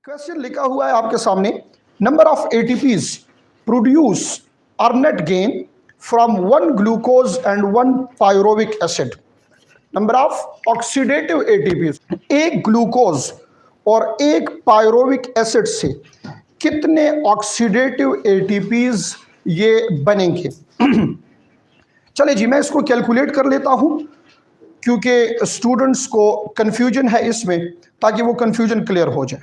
Question लिखा हुआ है आपके सामने। Number of ATPs produce are net gain from one glucose and one pyruvic acid. Number of oxidative ATPs, एक glucose और एक पायरोविक एसिड से कितने ऑक्सीडेटिव एटीपीज ये बनेंगे। चले जी, मैं इसको कैलकुलेट कर लेता हूं क्योंकि स्टूडेंट्स को कंफ्यूजन है इसमें, ताकि वो कंफ्यूजन क्लियर हो जाए।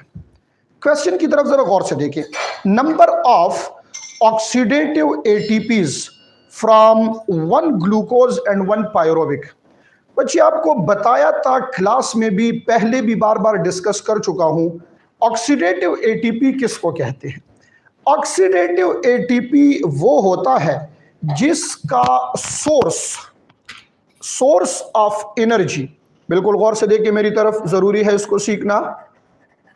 क्वेश्चन की तरफ जरा गौर से देखिए। Number of oxidative ATPs from one glucose and one pyruvic. बच्चे आपको बताया था क्लास में भी, पहले भी बार बार डिस्कस कर चुका हूं, ऑक्सीडेटिव एटीपी किसको कहते हैं। ऑक्सीडेटिव एटीपी वो होता है जिसका सोर्स ऑफ एनर्जी, बिल्कुल गौर से देखिए मेरी तरफ, जरूरी है इसको सीखना।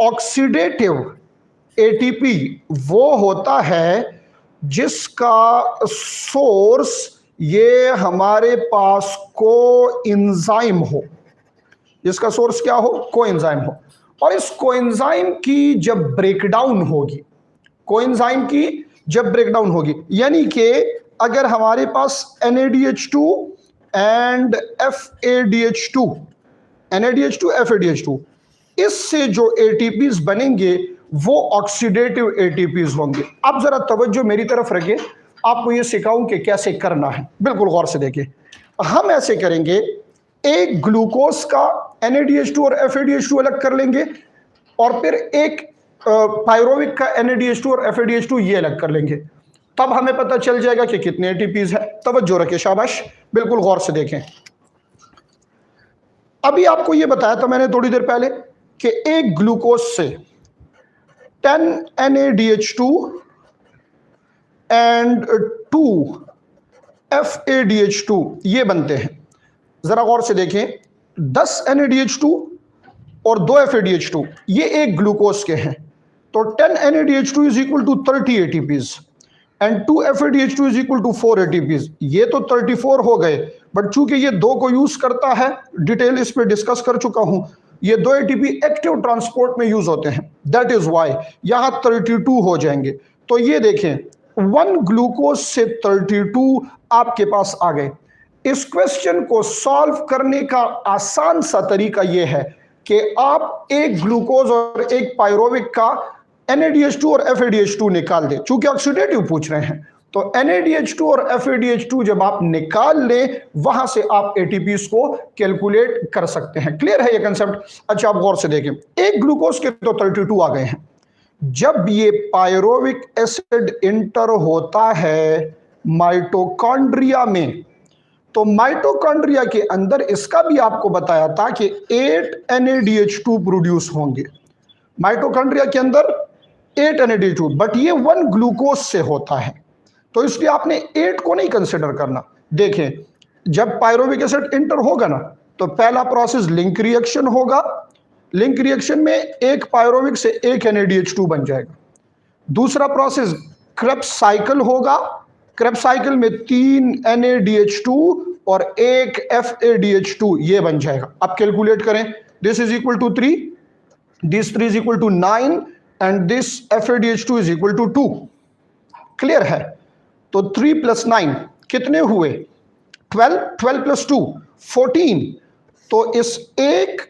ऑक्सीडेटिव एटीपी वो होता है जिसका सोर्स ये हमारे पास कोएंजाइम हो, जिसका सोर्स क्या हो, कोएंजाइम हो। और इस कोएंजाइम की जब ब्रेकडाउन होगी, कोएंजाइम की जब ब्रेकडाउन होगी, यानी कि अगर हमारे पास NADH2 and FADH2, NADH2 FADH2, इससे जो एटीपीज बनेंगे वो ऑक्सीडेटिव एटीपीज होंगे। अब जरा तवज्जो मेरी तरफ रखिए, आपको ये सिखाऊं कि कैसे करना है, बिल्कुल गौर से देखिए। हम ऐसे करेंगे, एक ग्लूकोज का NADH2 और FADH2 अलग कर लेंगे, और फिर एक पायरोविक का NADH2 और FADH2 ये अलग कर लेंगे। तब हमें पता चल जाएगा कि कितने एटीपीज है। तवज्जो रखिए, शाबाश, बिल्कुल गौर से देखें। अभी आपको ये बताया था मैंने थोड़ी देर पहले कि एक ग्लूकोज से 10 NADH2 एंड 2 FADH2 ये बनते हैं। जरा गौर से देखें, 10 NADH2 और 2 FADH2 ये एक ग्लूकोज के हैं, तो 10 NADH2 is equal to 30 ATPs and 2 FADH2 is equal to 4 ATPs। ये तो 34 हो गए, बट चूंकि ये दो को यूज करता है, डिटेल इस पे डिस्कस कर चुका हूं, ये दो एटीपी एक्टिव ट्रांसपोर्ट में यूज होते हैं, दैट इज वाई यहां 32 हो जाएंगे। तो ये देखें, वन ग्लूकोज से 32 आपके पास आ गए। इस क्वेश्चन को सॉल्व करने का आसान सा तरीका यह है कि आप एक ग्लूकोज और एक पायरोविक का NADH2 और FADH2 निकाल दें। चूंकि ऑक्सीडेटिव पूछ रहे हैं, तो NADH2 और FADH2 जब आप निकाल लें, वहां से आप एटीपीज को कैलकुलेट कर सकते हैं। क्लियर है ये कंसेप्ट? अच्छा, आप गौर से देखें, एक ग्लूकोज के तो 32 आ गए हैं। जब ये पायरोविक एसिड इंटर होता है माइटोकॉन्ड्रिया में, तो माइटोकॉन्ड्रिया के अंदर इसका भी आपको बताया था कि 8 NADH2 प्रोड्यूस होंगे। माइटोकॉन्ड्रिया के अंदर 8 NADH2, बट ये वन ग्लूकोज से होता है, तो इसलिए आपने 8 को नहीं कंसिडर करना। देखें, जब पायरोविक एसिड इंटर होगा ना, तो पहला प्रोसेस लिंक रिएक्शन होगा। लिंक रिएक्शन में एक पायरोविक से एक NADH2 बन जाएगा। दूसरा प्रोसेस क्रेब्स साइकिल होगा। क्रेब्स साइकिल में 3 NADH2 और एक FADH2 ये बन जाएगा। अब कैलकुलेट करें, this is equal to 3, this 3 is equal to 9 and this FADH2 is equal to 2। Clear है? तो 3 प्लस 9 कितने हुए? 12, 12 प्लस 2 14। तो इस एक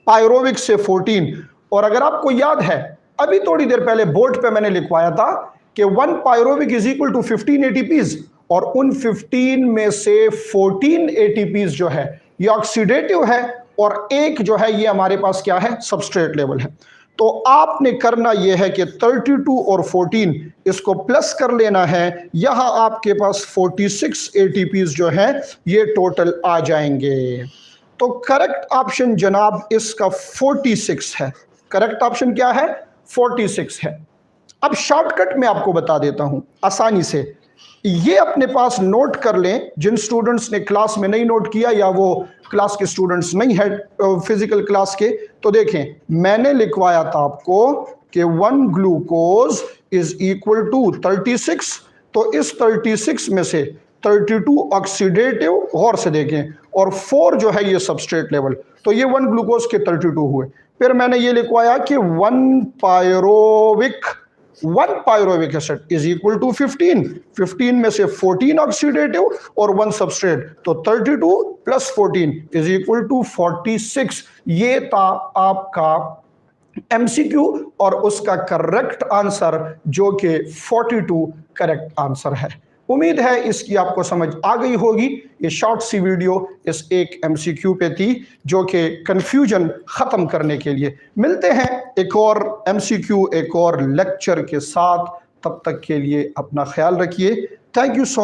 पायरोविक से 14। और अगर आपको याद है, अभी थोड़ी देर पहले बोर्ड पे मैंने लिखवाया था कि one pyruvic is equal to 15 ATPs, और उन 15 में से 14 एटीपीज जो है ये ऑक्सीडेटिव है, और एक जो है ये हमारे पास क्या है, सबस्ट्रेट लेवल है। तो आपने करना यह है कि 32 और 14 इसको प्लस कर लेना है। यहां आपके पास 46 एटीपीज जो है ये टोटल आ जाएंगे। तो करेक्ट ऑप्शन जनाब इसका 46 है। करेक्ट ऑप्शन क्या है? 46 है। अब शॉर्टकट में आपको बता देता हूं आसानी से, ये अपने पास नोट कर लें। जिन स्टूडेंट्स ने क्लास में नहीं नोट किया, या वो क्लास के स्टूडेंट्स नहीं है फिजिकल क्लास के, तो देखें, मैंने लिखवाया था आपको कि one glucose is equal to 36। तो इस 36 में से 32 ऑक्सीडेटिव, गौर से देखें, और 4 जो है ये सबस्ट्रेट लेवल, तो ये वन ग्लूकोज के 32 हुए। फिर मैंने ये लिखवाया कि 1 pyruvic acid is equal to 15 में से 14 ऑक्सीडेटिव और 1 सबस्ट्रेट, तो 32 प्लस 14 इज इक्वल टू 46। ये था आपका एमसीक्यू और उसका करेक्ट आंसर जो कि 42 करेक्ट आंसर है। उम्मीद है इसकी आपको समझ आ गई होगी। ये शॉर्ट सी वीडियो इस एक एमसीक्यू पे थी जो कि कंफ्यूजन खत्म करने के लिए। मिलते हैं एक और एमसीक्यू एक और लेक्चर के साथ, तब तक के लिए अपना ख्याल रखिए। Thank you so